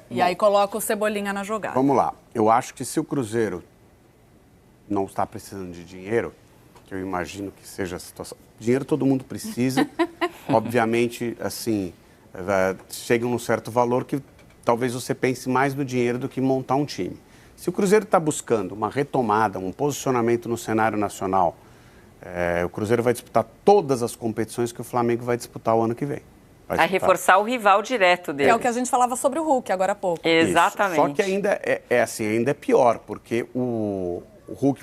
E aí coloca o Cebolinha na jogada. Vamos lá. Eu acho que se o Cruzeiro não está precisando de dinheiro, que eu imagino que seja a situação... Dinheiro todo mundo precisa. Obviamente, assim, chega num certo valor que talvez você pense mais no dinheiro do que montar um time. Se o Cruzeiro está buscando uma retomada, um posicionamento no cenário nacional, o Cruzeiro vai disputar todas as competições que o Flamengo vai disputar o ano que vem. Vai reforçar o rival direto dele. É o que a gente falava sobre o Hulk agora há pouco. Exatamente. Isso. Só que ainda ainda é pior, porque o Hulk,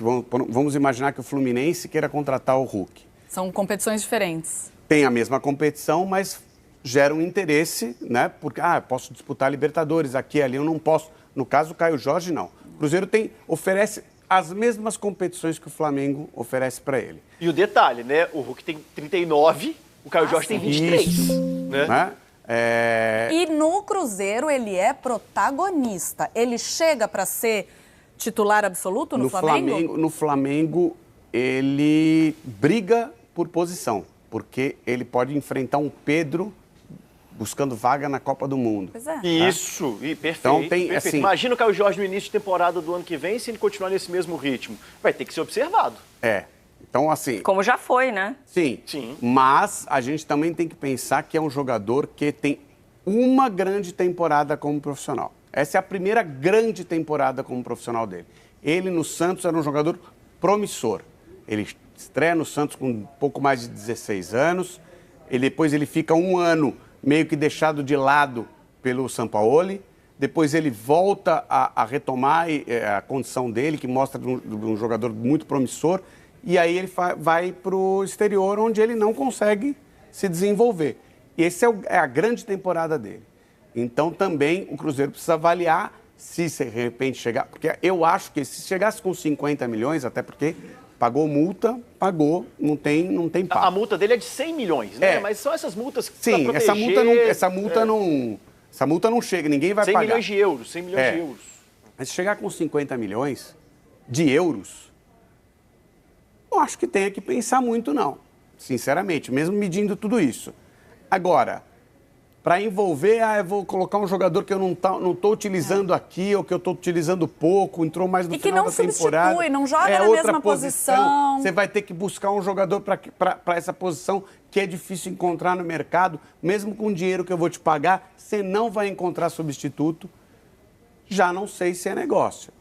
vamos imaginar que o Fluminense queira contratar o Hulk. São competições diferentes. Tem a mesma competição, mas gera um interesse, né? Porque, posso disputar a Libertadores, aqui e ali eu não posso. No caso, o Caio Jorge, não. O Cruzeiro oferece as mesmas competições que o Flamengo oferece para ele. E o detalhe, né? O Hulk tem 39, o Caio Jorge tem 23. Isso. Né? E no Cruzeiro ele é protagonista. Ele chega para ser titular absoluto no Flamengo? No Flamengo, ele briga por posição, porque ele pode enfrentar um Pedro buscando vaga na Copa do Mundo. Pois é. Isso, perfeito. Então, perfeito. Assim, imagina o Caio Jorge no início de temporada do ano que vem, se ele continuar nesse mesmo ritmo. Vai ter que ser observado. Então, assim... Como já foi, né? Sim. Mas a gente também tem que pensar que é um jogador que tem uma grande temporada como profissional. Essa é a primeira grande temporada como profissional dele. Ele, no Santos, era um jogador promissor. Ele estreia no Santos com um pouco mais de 16 anos. Depois ele fica um ano meio que deixado de lado pelo Sampaoli. Depois ele volta a retomar a condição dele, que mostra de um jogador muito promissor. E aí ele vai para o exterior, onde ele não consegue se desenvolver. E essa é a grande temporada dele. Então também o Cruzeiro precisa avaliar se de repente chegar... Porque eu acho que se chegasse com 50 milhões, até porque pagou multa, não tem papo. A multa dele é de 100 milhões, né? Mas são essas multas que sim, proteger... essa multa não chega, ninguém vai 100 pagar. 100 milhões de euros. Mas se chegar com 50 milhões de euros, eu acho que tem que pensar muito, não. Sinceramente, mesmo medindo tudo isso. Agora, para envolver, eu vou colocar um jogador que eu não estou utilizando aqui, ou que eu estou utilizando pouco, entrou mais no final da temporada. E que não substitui, não joga na mesma posição. Você vai ter que buscar um jogador para essa posição que é difícil encontrar no mercado. Mesmo com o dinheiro que eu vou te pagar, você não vai encontrar substituto. Já não sei se é negócio.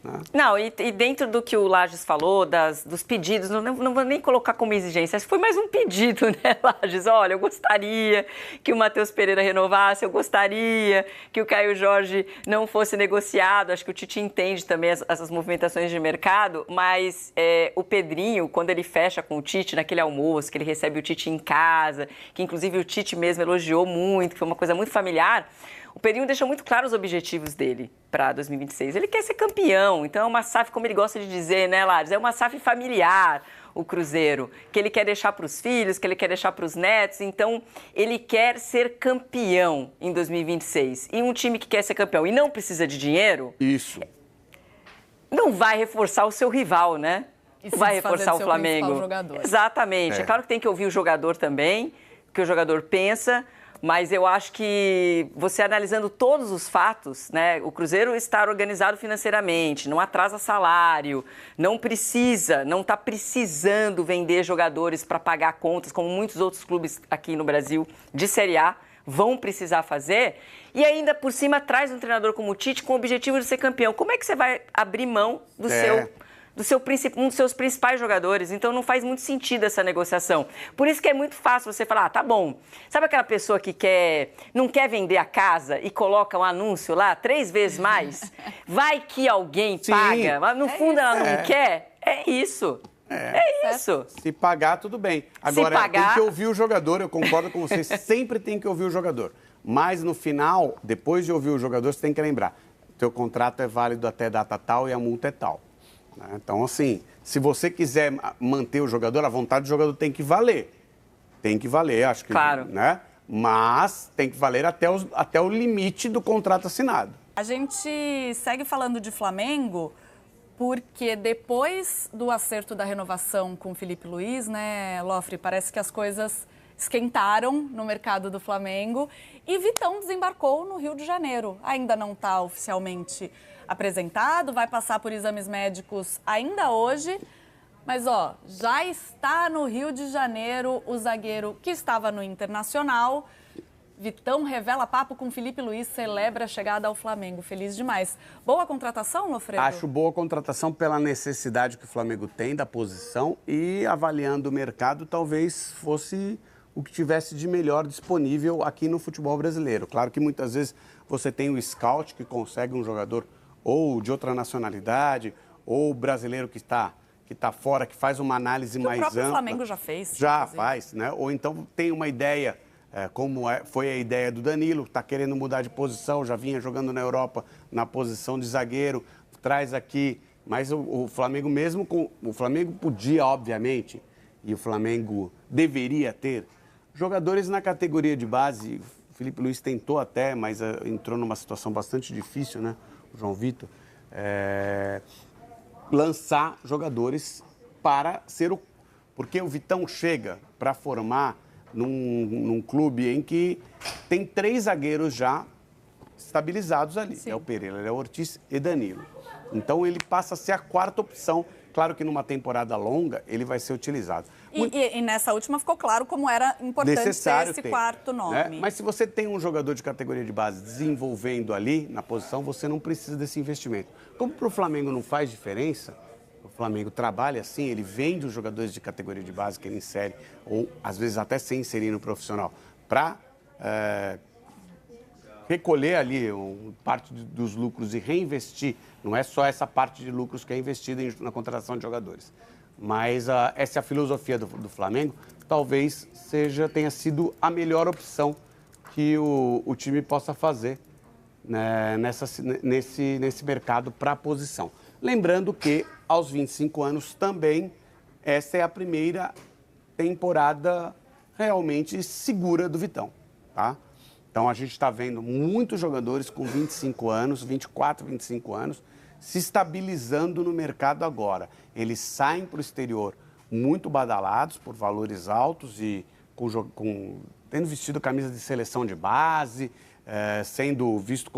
Né? Não, e dentro do que o Lages falou, dos pedidos, não vou nem colocar como exigência, foi mais um pedido, né, Lages? Olha, eu gostaria que o Matheus Pereira renovasse, eu gostaria que o Caio Jorge não fosse negociado, acho que o Tite entende também essas movimentações de mercado, mas o Pedrinho, quando ele fecha com o Tite naquele almoço, que ele recebe o Tite em casa, que inclusive o Tite mesmo elogiou muito, que foi uma coisa muito familiar, o Pedrinho deixou muito claro os objetivos dele para 2026. Ele quer ser campeão, então é uma SAF, como ele gosta de dizer, né, Lares? É uma SAF familiar, o Cruzeiro, que ele quer deixar para os filhos, que ele quer deixar para os netos. Então, ele quer ser campeão em 2026. E um time que quer ser campeão e não precisa de dinheiro... Isso. Não vai reforçar o seu rival, né? Não vai reforçar o Flamengo. Exatamente. É claro que tem que ouvir o jogador também, o que o jogador pensa... Mas eu acho que você analisando todos os fatos, né, o Cruzeiro está organizado financeiramente, não atrasa salário, não está precisando vender jogadores para pagar contas, como muitos outros clubes aqui no Brasil de Série A vão precisar fazer. E ainda por cima traz um treinador como o Tite com o objetivo de ser campeão. Como é que você vai abrir mão um dos seus principais jogadores? Então não faz muito sentido essa negociação. Por isso que é muito fácil você falar, tá bom, sabe aquela pessoa que não quer vender a casa e coloca um anúncio lá 3 vezes mais? Vai que alguém paga, mas no fundo ela não quer? É isso. É isso. Se pagar, tudo bem. Agora, tem que ouvir o jogador, eu concordo com você, sempre tem que ouvir o jogador. Mas no final, depois de ouvir o jogador, você tem que lembrar, o teu contrato é válido até data tal e a multa é tal. Então, assim, se você quiser manter o jogador, a vontade do jogador tem que valer. Tem que valer, acho que... Claro. Né? Mas tem que valer até o limite do contrato assinado. A gente segue falando de Flamengo porque depois do acerto da renovação com o Felipe Luiz, né, Lofre, parece que as coisas esquentaram no mercado do Flamengo. E Vitão desembarcou no Rio de Janeiro. Ainda não está oficialmente apresentado, vai passar por exames médicos ainda hoje. Mas, ó, já está no Rio de Janeiro o zagueiro que estava no Internacional. Vitão revela papo com Felipe Luiz, celebra a chegada ao Flamengo. Feliz demais. Boa contratação, Lofredo? Acho boa contratação pela necessidade que o Flamengo tem da posição e, avaliando o mercado, talvez fosse o que tivesse de melhor disponível aqui no futebol brasileiro. Claro que muitas vezes você tem o scout que consegue um jogador ou de outra nacionalidade, ou brasileiro que está fora, que faz uma análise mais ampla. O próprio Flamengo já fez. Já inclusive. Faz, né? Ou então tem uma ideia, foi a ideia do Danilo, está querendo mudar de posição, já vinha jogando na Europa na posição de zagueiro, traz aqui. Mas o Flamengo mesmo, o Flamengo podia, obviamente, e o Flamengo deveria ter, jogadores na categoria de base. O Felipe Luiz tentou até, mas entrou numa situação bastante difícil, né? O João Vitor. Lançar jogadores para ser o... Porque o Vitão chega para formar num clube em que tem 3 zagueiros já estabilizados ali. Sim. É o Pereira, é o Ortiz e Danilo. Então ele passa a ser a 4ª opção. Claro que numa temporada longa ele vai ser utilizado. E nessa última ficou claro como era importante ter esse 4º nome. Né? Mas se você tem um jogador de categoria de base desenvolvendo ali na posição, você não precisa desse investimento. Como para o Flamengo não faz diferença, o Flamengo trabalha assim, ele vende os jogadores de categoria de base que ele insere, ou às vezes até sem inserir no profissional, para recolher ali parte dos lucros e reinvestir. Não é só essa parte de lucros que é investida na contratação de jogadores. Mas essa é a filosofia do Flamengo. Talvez tenha sido a melhor opção que o time possa fazer, né, nesse mercado para a posição. Lembrando que, aos 25 anos também, essa é a primeira temporada realmente segura do Vitão, tá? Então, a gente está vendo muitos jogadores com 25 anos, 24, 25 anos, se estabilizando no mercado agora. Eles saem para o exterior muito badalados por valores altos e tendo vestido camisa de seleção de base, sendo visto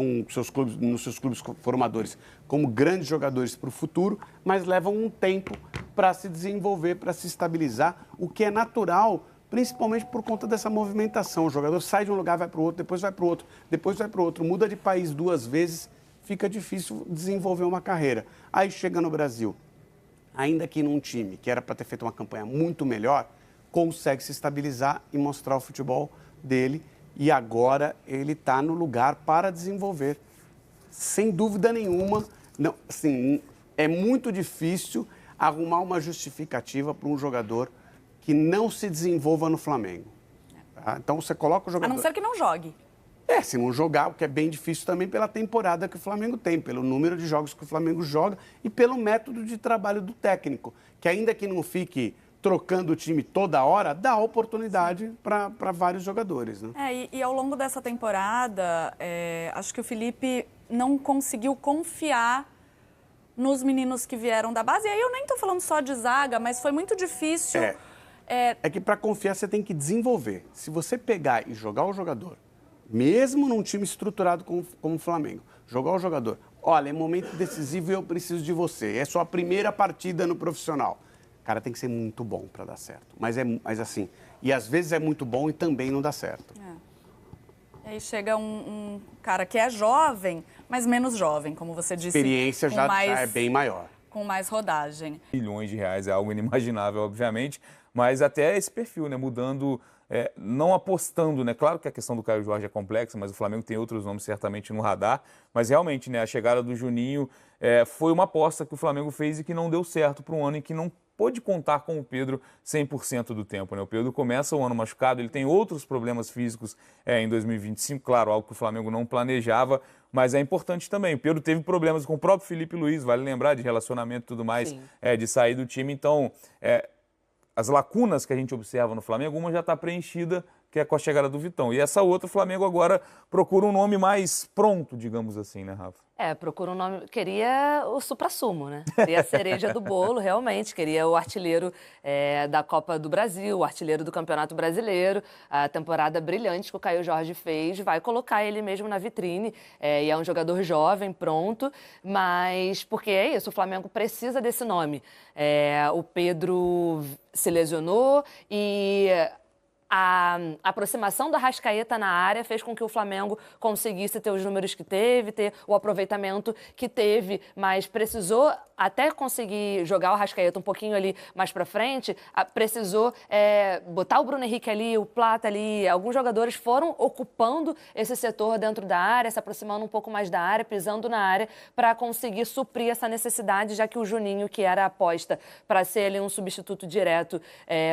nos seus clubes formadores como grandes jogadores para o futuro, mas levam um tempo para se desenvolver, para se estabilizar, o que é natural, principalmente por conta dessa movimentação. O jogador sai de um lugar, vai para o outro, depois vai para o outro, depois vai para o outro, muda de país 2 vezes, fica difícil desenvolver uma carreira. Aí chega no Brasil, ainda que num time que era para ter feito uma campanha muito melhor, consegue se estabilizar e mostrar o futebol dele, e agora ele está no lugar para desenvolver. Sem dúvida nenhuma, não, assim, é muito difícil arrumar uma justificativa para um jogador que não se desenvolva no Flamengo. Tá? Então você coloca o jogador... A não ser que não jogue. Se não jogar, o que é bem difícil também pela temporada que o Flamengo tem, pelo número de jogos que o Flamengo joga e pelo método de trabalho do técnico, que ainda que não fique trocando o time toda hora, dá oportunidade para vários jogadores. Né? E ao longo dessa temporada, acho que o Felipe não conseguiu confiar nos meninos que vieram da base. E aí eu nem estou falando só de zaga, mas foi muito difícil... É que para confiar você tem que desenvolver. Se você pegar e jogar o jogador, mesmo num time estruturado como o Flamengo, jogar o jogador, olha, é momento decisivo e eu preciso de você, é sua primeira partida no profissional. O cara tem que ser muito bom para dar certo. Mas assim, e às vezes é muito bom e também não dá certo. E aí chega um cara que é jovem, mas menos jovem, como você disse. A experiência já é bem maior. Com mais rodagem. Milhões de reais é algo inimaginável, obviamente, mas até esse perfil, né, mudando, não apostando, né, claro que a questão do Caio Jorge é complexa, mas o Flamengo tem outros nomes certamente no radar, mas realmente, né, a chegada do Juninho foi uma aposta que o Flamengo fez e que não deu certo para um ano em que não pôde contar com o Pedro 100% do tempo, né? O Pedro começa o ano machucado, ele tem outros problemas físicos em 2025, claro, algo que o Flamengo não planejava, mas é importante também. O Pedro teve problemas com o próprio Felipe Luiz, vale lembrar, de relacionamento e tudo mais, de sair do time. Então, as lacunas que a gente observa no Flamengo, uma já está preenchida, que é com a chegada do Vitão. E essa outra, o Flamengo agora procura um nome mais pronto, digamos assim, né, Rafa? Procura um nome. Queria o suprassumo, né? Queria a cereja do bolo, realmente. Queria o artilheiro da Copa do Brasil, o artilheiro do Campeonato Brasileiro. A temporada brilhante que o Caio Jorge fez, vai colocar ele mesmo na vitrine. E é um jogador jovem, pronto. Mas, porque é isso, o Flamengo precisa desse nome. O Pedro se lesionou e a aproximação da Arrascaeta na área fez com que o Flamengo conseguisse ter os números que teve, ter o aproveitamento que teve, mas precisou, até conseguir jogar o Arrascaeta um pouquinho ali mais pra frente, precisou botar o Bruno Henrique ali, o Plata ali, alguns jogadores foram ocupando esse setor dentro da área, se aproximando um pouco mais da área, pisando na área, para conseguir suprir essa necessidade, já que o Juninho, que era a aposta para ser ali um substituto direto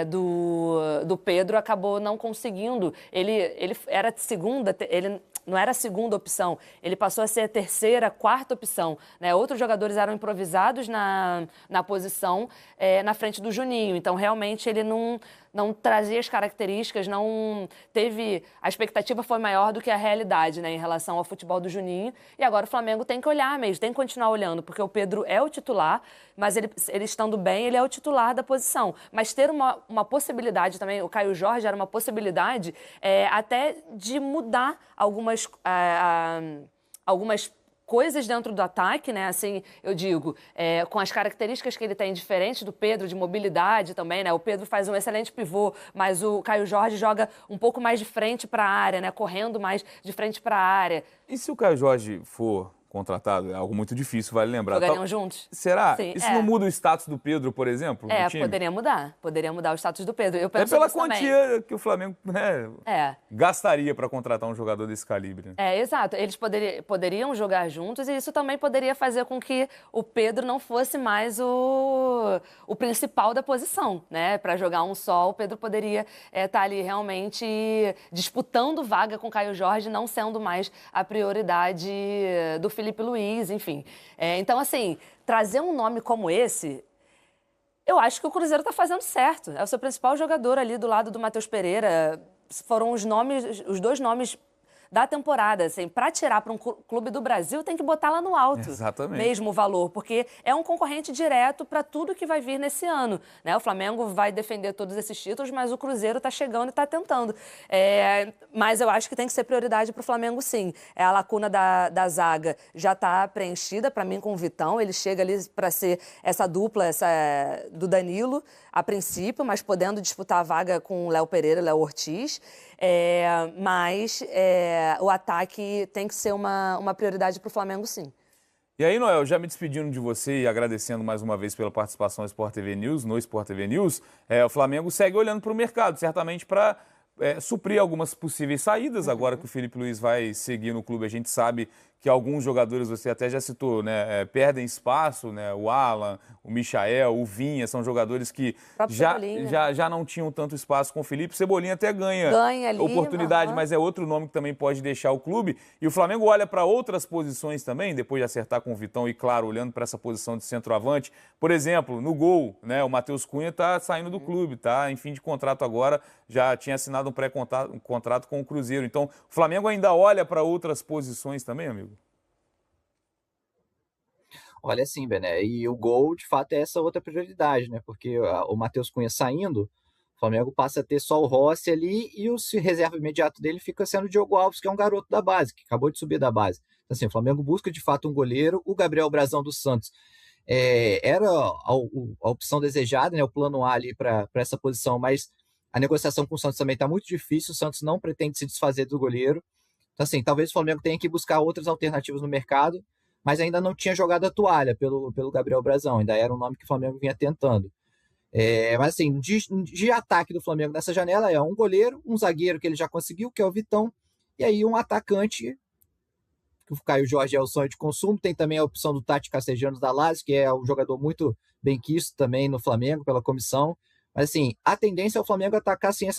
do Pedro, acabou não conseguindo. Ele era segunda, ele não era a segunda opção, ele passou a ser a terceira, quarta opção, né? Outros jogadores eram improvisados na posição na frente do Juninho, então realmente ele não trazia as características, não teve... A expectativa foi maior do que a realidade, né, em relação ao futebol do Juninho. E agora o Flamengo tem que olhar mesmo, tem que continuar olhando, porque o Pedro é o titular, mas ele estando bem, ele é o titular da posição. Mas ter uma possibilidade também, o Caio Jorge era uma possibilidade até de mudar algumas coisas dentro do ataque, né? Assim, eu digo, com as características que ele tem diferentes do Pedro, de mobilidade também, né? O Pedro faz um excelente pivô, mas o Caio Jorge joga um pouco mais de frente para a área, né? Correndo mais de frente para a área. E se o Caio Jorge for contratado, é algo muito difícil, vale lembrar. Jogariam juntos? Será? Sim, isso não muda o status do Pedro, por exemplo, no time? Poderia mudar o status do Pedro. Eu penso pela nisso também. quantia que o Flamengo gastaria para contratar um jogador desse calibre. Exato. Eles poderiam jogar juntos e isso também poderia fazer com que o Pedro não fosse mais o principal da posição, né? Para jogar um só, o Pedro poderia estar ali realmente disputando vaga com o Caio Jorge, não sendo mais a prioridade do Felipe Luiz, enfim. Então, assim, trazer um nome como esse, eu acho que o Cruzeiro está fazendo certo. É o seu principal jogador ali do lado do Matheus Pereira. Foram os dois nomes da temporada, assim, para tirar para um clube do Brasil, tem que botar lá no alto. Exatamente. Mesmo o valor, porque é um concorrente direto para tudo que vai vir nesse ano, né? O Flamengo vai defender todos esses títulos, mas o Cruzeiro está chegando e está tentando. Mas eu acho que tem que ser prioridade para o Flamengo, sim. A lacuna da zaga já está preenchida, para mim, com o Vitão. Ele chega ali para ser essa dupla do Danilo, a princípio, mas podendo disputar a vaga com o Léo Pereira e Léo Ortiz. Mas o ataque tem que ser uma prioridade para o Flamengo, sim. E aí, Noel, já me despedindo de você e agradecendo mais uma vez pela participação no Sport TV News, o Flamengo segue olhando para o mercado, certamente para suprir algumas possíveis saídas. Agora que o Felipe Luiz vai seguir no clube, a gente sabe que alguns jogadores, você até já citou, né, perdem espaço, né, o Alan, o Michael, o Vinha, são jogadores que já não tinham tanto espaço com o Felipe. O Cebolinha até ganha ali, oportunidade, mas é outro nome que também pode deixar o clube. E o Flamengo olha para outras posições também, depois de acertar com o Vitão e, claro, olhando para essa posição de centroavante. Por exemplo, no gol, né, o Matheus Cunha está saindo do clube, tá em fim de contrato agora, já tinha assinado um contrato com o Cruzeiro. Então, o Flamengo ainda olha para outras posições também, amigo? Olha, sim, Bené, e o gol, de fato, é essa outra prioridade, né? Porque o Matheus Cunha saindo, o Flamengo passa a ter só o Rossi ali e o reserva imediato dele fica sendo o Diogo Alves, que é um garoto da base, que acabou de subir da base. Então, assim, o Flamengo busca, de fato, um goleiro. O Gabriel Brazão dos Santos era a opção desejada, né? O plano A ali para essa posição, mas a negociação com o Santos também está muito difícil. O Santos não pretende se desfazer do goleiro. Então, assim, talvez o Flamengo tenha que buscar outras alternativas no mercado, mas ainda não tinha jogado a toalha pelo Gabriel Brazão, ainda era um nome que o Flamengo vinha tentando. Mas assim, de ataque do Flamengo nessa janela é um goleiro, um zagueiro que ele já conseguiu, que é o Vitão, e aí um atacante, que o Caio Jorge é o sonho de consumo. Tem também a opção do Tati Castellanos da Lazio, que é um jogador muito bem quisto também no Flamengo, pela comissão. Mas assim, a tendência é o Flamengo atacar assim,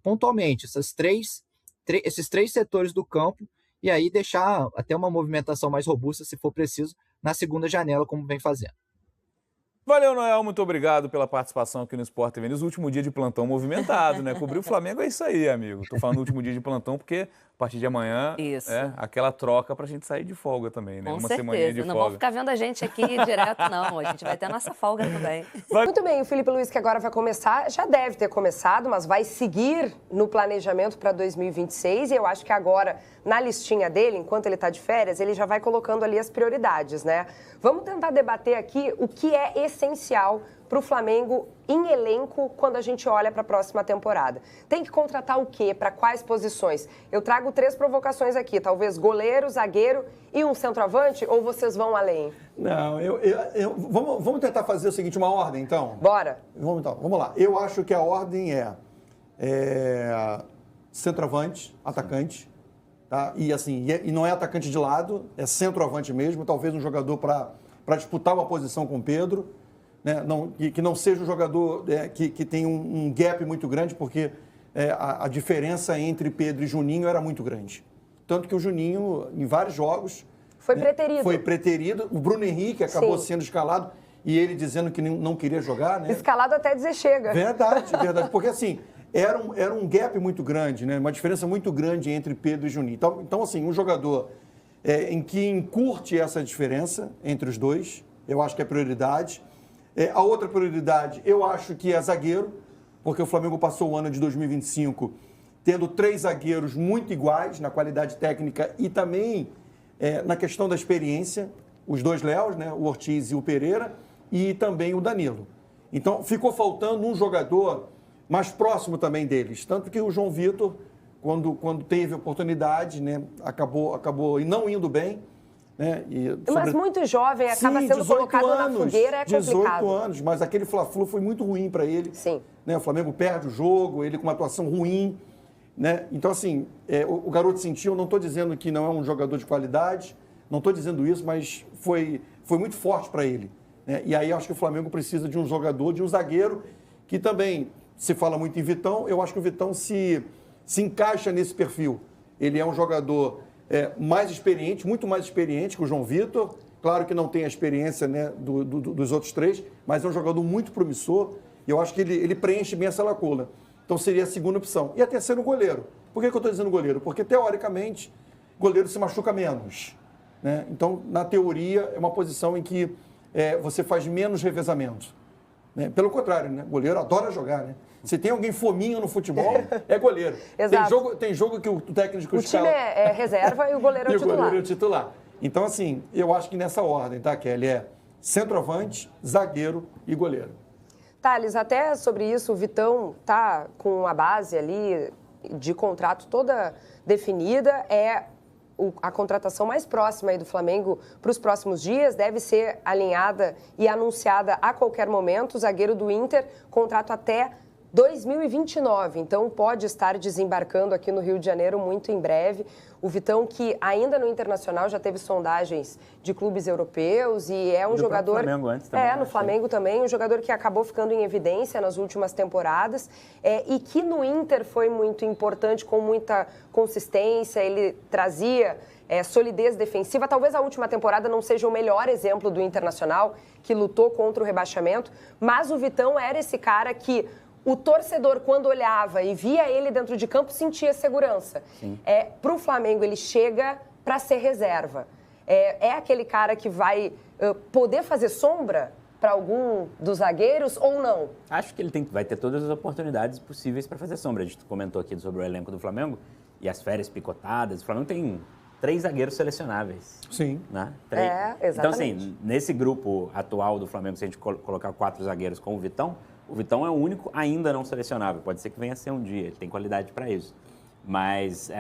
pontualmente, esses três setores do campo, e aí deixar até uma movimentação mais robusta, se for preciso, na segunda janela, como vem fazendo. Valeu, Noel, muito obrigado pela participação aqui no Sport TV News. Último dia de plantão movimentado, né? Cobrir o Flamengo é isso aí, amigo. Tô falando último dia de plantão porque a partir de amanhã aquela troca pra gente sair de folga também, né? Com Uma certeza. semaninha de folga. Não vão ficar vendo a gente aqui direto, não. A gente vai ter a nossa folga também. Muito bem, o Felipe Luiz, que agora vai começar, já deve ter começado, mas vai seguir no planejamento para 2026. E eu acho que agora, na listinha dele, enquanto ele está de férias, ele já vai colocando ali as prioridades, né? Vamos tentar debater aqui o que é essencial para o Flamengo em elenco quando a gente olha para a próxima temporada. Tem que contratar o quê? Para quais posições? Eu trago 3 provocações aqui, talvez goleiro, zagueiro e um centroavante, ou vocês vão além? Não, vamos tentar fazer o seguinte, uma ordem, então? Bora. Vamos lá. Eu acho que a ordem é centroavante, atacante, tá? E assim, e não é atacante de lado, é centroavante mesmo, talvez um jogador para disputar uma posição com o Pedro, né? Que não seja um jogador que tem um gap muito grande, porque a diferença entre Pedro e Juninho era muito grande. Tanto que o Juninho, em vários jogos... Foi preterido. Foi preterido. O Bruno Henrique acabou sendo escalado e ele dizendo que não queria jogar, né? Escalado até dizer chega. Verdade. Porque assim, era um gap muito grande, né? Uma diferença muito grande entre Pedro e Juninho. Então assim, um jogador em que encurte essa diferença entre os dois, eu acho que é prioridade. A outra prioridade, eu acho que é zagueiro, porque o Flamengo passou o ano de 2025 tendo 3 zagueiros muito iguais na qualidade técnica e também na questão da experiência, os 2 Léos, né, o Ortiz e o Pereira, e também o Danilo. Então, ficou faltando um jogador mais próximo também deles, tanto que o João Vitor, quando teve oportunidade, né, acabou não indo bem, né? Mas muito jovem, acaba sendo colocado na fogueira, é complicado. 18 anos, mas aquele Fla-Flu foi muito ruim para ele. Sim. Né? O Flamengo perde o jogo, ele com uma atuação ruim. Né? Então, assim, o garoto sentiu, eu não estou dizendo que não é um jogador de qualidade, não estou dizendo isso, mas foi muito forte para ele. Né? E aí eu acho que o Flamengo precisa de um jogador, de um zagueiro, que também se fala muito em Vitão, eu acho que o Vitão se encaixa nesse perfil. Ele é um jogador... mais experiente, muito mais experiente que o João Vitor. Claro que não tem a experiência, né, dos outros 3, mas é um jogador muito promissor e eu acho que ele preenche bem essa lacuna. Então seria a segunda opção. E a terceira, o goleiro. Por que eu estou dizendo goleiro? Porque, teoricamente, goleiro se machuca menos. Né? Então, na teoria, é uma posição em que você faz menos revezamento. Né? Pelo contrário, né? Goleiro adora jogar, né? Se tem alguém fominho no futebol, é goleiro. Exato. Tem jogo que o técnico... O time é reserva e o goleiro é o titular. E o goleiro é o titular. Então, assim, eu acho que nessa ordem, tá, Kelly? É centroavante, zagueiro e goleiro. Thales, até sobre isso, o Vitão tá com a base ali de contrato toda definida. A contratação mais próxima aí do Flamengo para os próximos dias deve ser alinhada e anunciada a qualquer momento. O zagueiro do Inter, contrato até 2029, então pode estar desembarcando aqui no Rio de Janeiro muito em breve. O Vitão, que ainda no Internacional já teve sondagens de clubes europeus e é um jogador... No Flamengo antes também. No Flamengo também, um jogador que acabou ficando em evidência nas últimas temporadas e que no Inter foi muito importante, com muita consistência, ele trazia solidez defensiva. Talvez a última temporada não seja o melhor exemplo do Internacional, que lutou contra o rebaixamento, mas o Vitão era esse cara que o torcedor, quando olhava e via ele dentro de campo, sentia segurança. Para o Flamengo, ele chega para ser reserva. É aquele cara que vai poder fazer sombra para algum dos zagueiros ou não? Acho que ele vai ter todas as oportunidades possíveis para fazer sombra. A gente comentou aqui sobre o elenco do Flamengo e as férias picotadas. O Flamengo tem 3 zagueiros selecionáveis. Sim. Né? Exatamente. Então, assim, nesse grupo atual do Flamengo, se a gente colocar 4 zagueiros com o Vitão é o único ainda não selecionável. Pode ser que venha a ser um dia, ele tem qualidade para isso. Mas,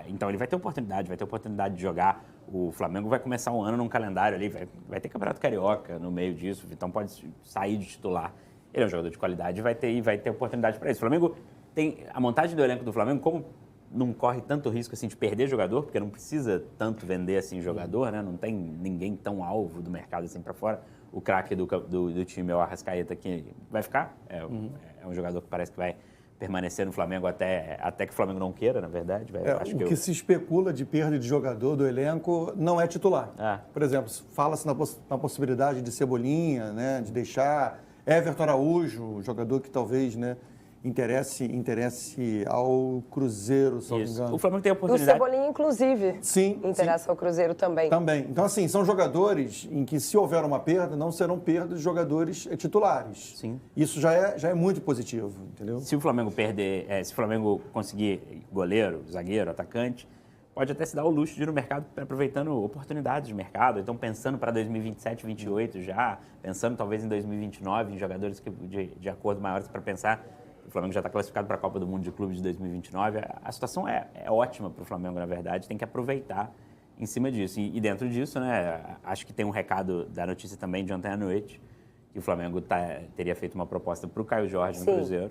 então, ele vai ter oportunidade de jogar. O Flamengo vai começar um ano num calendário ali, vai ter Campeonato Carioca no meio disso. O Vitão pode sair de titular. Ele é um jogador de qualidade e vai ter oportunidade para isso. O Flamengo tem a montagem do elenco do Flamengo, como não corre tanto risco assim de perder jogador, porque não precisa tanto vender assim jogador, né? Não tem ninguém tão alvo do mercado assim para fora. O craque do time é o Arrascaeta, que vai ficar. É um jogador que parece que vai permanecer no Flamengo até que o Flamengo não queira, na verdade. O que se especula de perda de jogador do elenco não é titular. Por exemplo, fala-se na possibilidade de Cebolinha, né, de deixar Everton Araújo, jogador que talvez, né, interesse ao Cruzeiro, se não me engano. O Flamengo tem a oportunidade. O Cebolinha, inclusive, interessa ao Cruzeiro também. Então, assim, são jogadores em que, se houver uma perda, não serão perdas de jogadores titulares. Sim. Isso já é muito positivo, entendeu? Se o Flamengo perder, se o Flamengo conseguir goleiro, zagueiro, atacante, pode até se dar o luxo de ir no mercado aproveitando oportunidades de mercado. Então, pensando para 2027, 2028 já, pensando talvez em 2029, em jogadores de acordo maiores para pensar. O Flamengo já está classificado para a Copa do Mundo de Clubes de 2029. A situação é ótima para o Flamengo, na verdade. Tem que aproveitar em cima disso. E dentro disso, né, acho que tem um recado da notícia também de ontem à noite, que o Flamengo teria feito uma proposta para o Caio Jorge no Cruzeiro.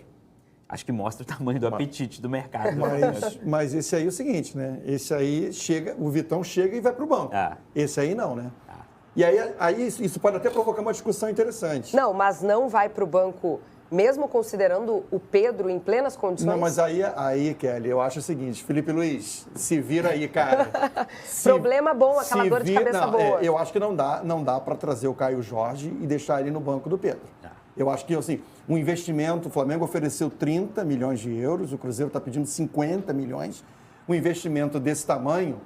Acho que mostra o tamanho do apetite do mercado. Mas esse aí é o seguinte, né? Esse aí chega, o Vitão chega e vai para o banco. Esse aí não, né? E aí isso pode até provocar uma discussão interessante. Não, mas não vai para o banco... Mesmo considerando o Pedro em plenas condições? Não, mas aí, Kelly, eu acho o seguinte, Felipe Luiz, se vira aí, cara. Problema bom, aquela dor de cabeça boa. Eu acho que não dá para trazer o Caio Jorge e deixar ele no banco do Pedro. Eu acho que, assim, um investimento, o Flamengo ofereceu 30 milhões de euros, o Cruzeiro está pedindo 50 milhões. Um investimento desse tamanho,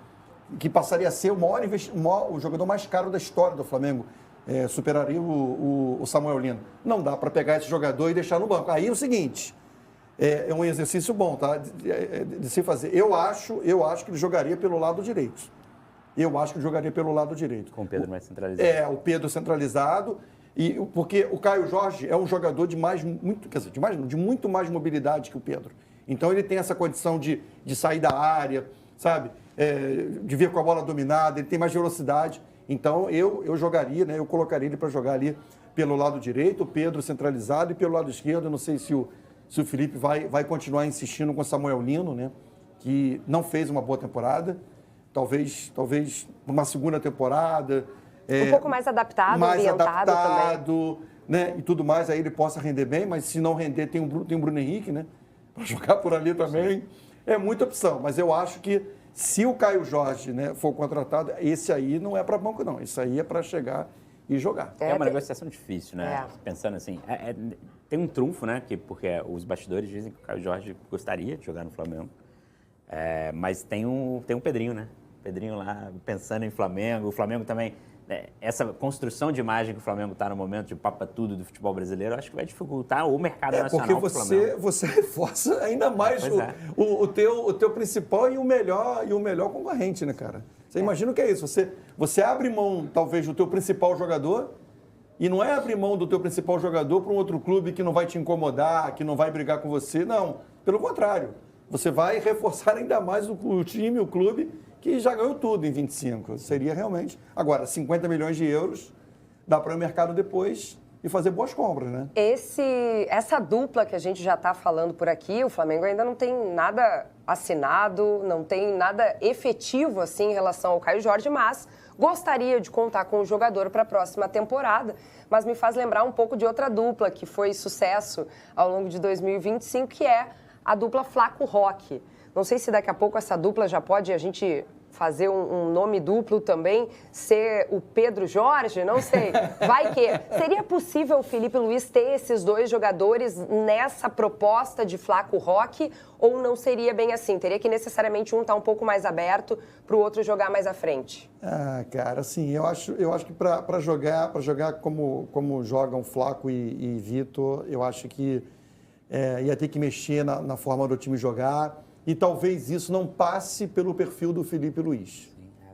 que passaria a ser o jogador mais caro da história do Flamengo. Superaria o Samuel Lino. Não dá para pegar esse jogador e deixar no banco. Aí é o seguinte, é um exercício bom, tá? De se fazer. Eu acho que ele jogaria pelo lado direito. Com o Pedro mais centralizado. O Pedro centralizado, porque o Caio Jorge é um jogador de muito mais mobilidade que o Pedro. Então ele tem essa condição de sair da área, sabe? De vir com a bola dominada, ele tem mais velocidade. Então, eu jogaria, né? Eu colocaria ele para jogar ali pelo lado direito, o Pedro centralizado, e pelo lado esquerdo, eu não sei se o Felipe vai continuar insistindo com o Samuel Lino, né? Que não fez uma boa temporada. Talvez uma segunda temporada. Um pouco mais adaptado, ambientado também. Né? E tudo mais, aí ele possa render bem, mas se não render, tem o Bruno Henrique, né? Para jogar por ali também. É muita opção, mas eu acho que se o Caio Jorge, né, for contratado, esse aí não é para banco, não. Isso aí é para chegar e jogar. É uma negociação difícil, né? Pensando assim, tem um trunfo, né? Porque os bastidores dizem que o Caio Jorge gostaria de jogar no Flamengo. Mas tem um Pedrinho, né? Pedrinho lá pensando em Flamengo. O Flamengo também... Essa construção de imagem que o Flamengo está no momento de papa tudo do futebol brasileiro, acho que vai dificultar o mercado nacional porque do Flamengo. Você reforça ainda mais o teu principal e o melhor concorrente, né, cara? Você imagina o que é isso? Você abre mão, talvez, do teu principal jogador, e não é abrir mão do teu principal jogador para um outro clube que não vai te incomodar, que não vai brigar com você. Não, pelo contrário. Você vai reforçar ainda mais o time, o clube, que já ganhou tudo em 25. Seria realmente... Agora, 50 milhões de euros, dá para ir ao mercado depois e fazer boas compras, né? Essa dupla que a gente já está falando por aqui, o Flamengo ainda não tem nada assinado, não tem nada efetivo assim em relação ao Caio Jorge, mas gostaria de contar com o jogador para a próxima temporada. Mas me faz lembrar um pouco de outra dupla que foi sucesso ao longo de 2025, que é a dupla Flaco Roque. Não sei se daqui a pouco essa dupla já pode a gente fazer um nome duplo também, ser o Pedro Jorge, não sei. Vai que. Seria possível o Felipe Luiz ter esses dois jogadores nessa proposta de Flaco Roque ou não seria bem assim? Teria que necessariamente um estar um pouco mais aberto para o outro jogar mais à frente? Cara, assim, eu acho que para jogar como jogam Flaco e Vitor, eu acho que ia ter que mexer na forma do time jogar. E talvez isso não passe pelo perfil do Felipe Luiz.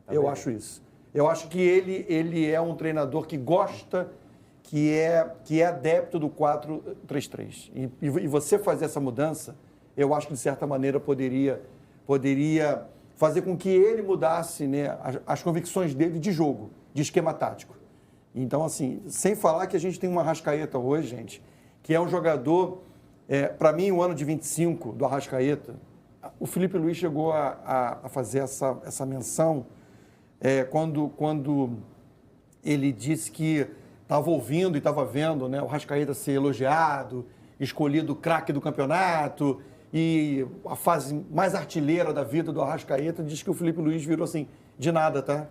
Eu acho isso. Eu acho que ele é um treinador que gosta, que é adepto do 4-3-3. E você fazer essa mudança, eu acho que, de certa maneira, poderia fazer com que ele mudasse, né, as convicções dele de jogo, de esquema tático. Então, assim, sem falar que a gente tem uma Arrascaeta hoje, gente, que é um jogador, para mim, o ano de 25 do Arrascaeta, o Felipe Luiz chegou a fazer essa menção quando ele disse que estava ouvindo e estava vendo, né, o Arrascaeta ser elogiado, escolhido craque do campeonato e a fase mais artilheira da vida do Arrascaeta, diz que o Felipe Luiz virou assim, de nada, tá?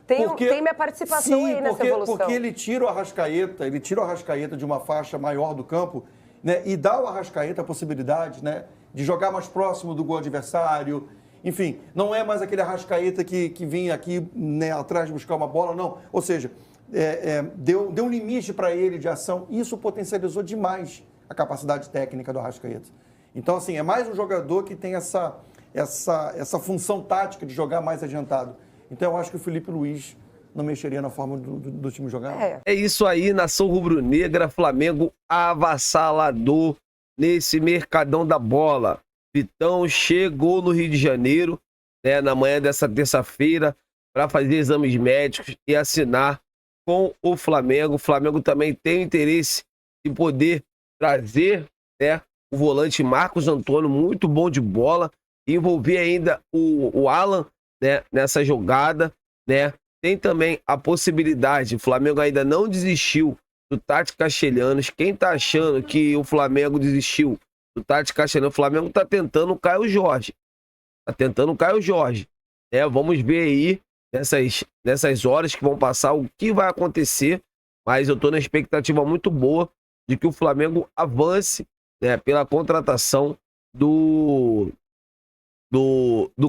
Tem minha participação aí nessa evolução. Porque ele tira o Arrascaeta de uma faixa maior do campo, né, e dá ao Arrascaeta a possibilidade, né, de jogar mais próximo do gol adversário. Enfim, não é mais aquele Arrascaeta que vinha aqui, né, atrás buscar uma bola, não. Ou seja, deu um limite para ele de ação. Isso potencializou demais a capacidade técnica do Arrascaeta. Então, assim, é mais um jogador que tem essa função tática de jogar mais adiantado. Então, eu acho que o Felipe Luiz não mexeria na forma do time jogar. É isso aí, nação rubro-negra, Flamengo avassalador nesse mercadão da bola. Vitão chegou no Rio de Janeiro, né, na manhã dessa terça-feira, para fazer exames médicos e assinar com o Flamengo. O Flamengo também tem interesse em poder trazer, né, o volante Marcos Antônio, muito bom de bola, e envolver ainda o Alan, né, nessa jogada, né? Tem também a possibilidade, o Flamengo ainda não desistiu do Tati Castelhanos. Quem tá achando que o Flamengo desistiu do Tati Castelhanos, o Flamengo tá tentando o Caio Jorge. Vamos ver aí, nessas horas que vão passar, o que vai acontecer, mas eu tô na expectativa muito boa de que o Flamengo avance, né, pela contratação do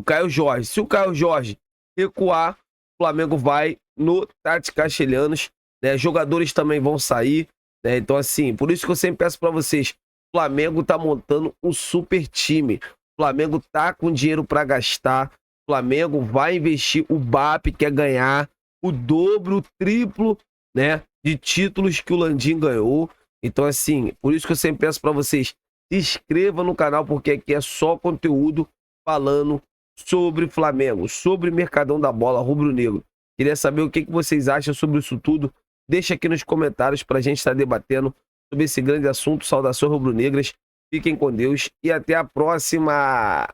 Caio Jorge. Se o Caio Jorge recuar, o Flamengo vai no Tati Castelhanos, né? Jogadores também vão sair, né? Então, assim, por isso que eu sempre peço para vocês, o Flamengo tá montando um super time. O Flamengo tá com dinheiro para gastar. O Flamengo vai investir. O BAP quer ganhar o dobro, o triplo, né, de títulos que o Landim ganhou. Então, assim, por isso que eu sempre peço para vocês, se inscreva no canal, porque aqui é só conteúdo falando sobre Flamengo, sobre Mercadão da Bola rubro-negro. Queria saber o que vocês acham sobre isso tudo. Deixa aqui nos comentários para a gente estar debatendo sobre esse grande assunto. Saudações rubro-negras, fiquem com Deus e até a próxima!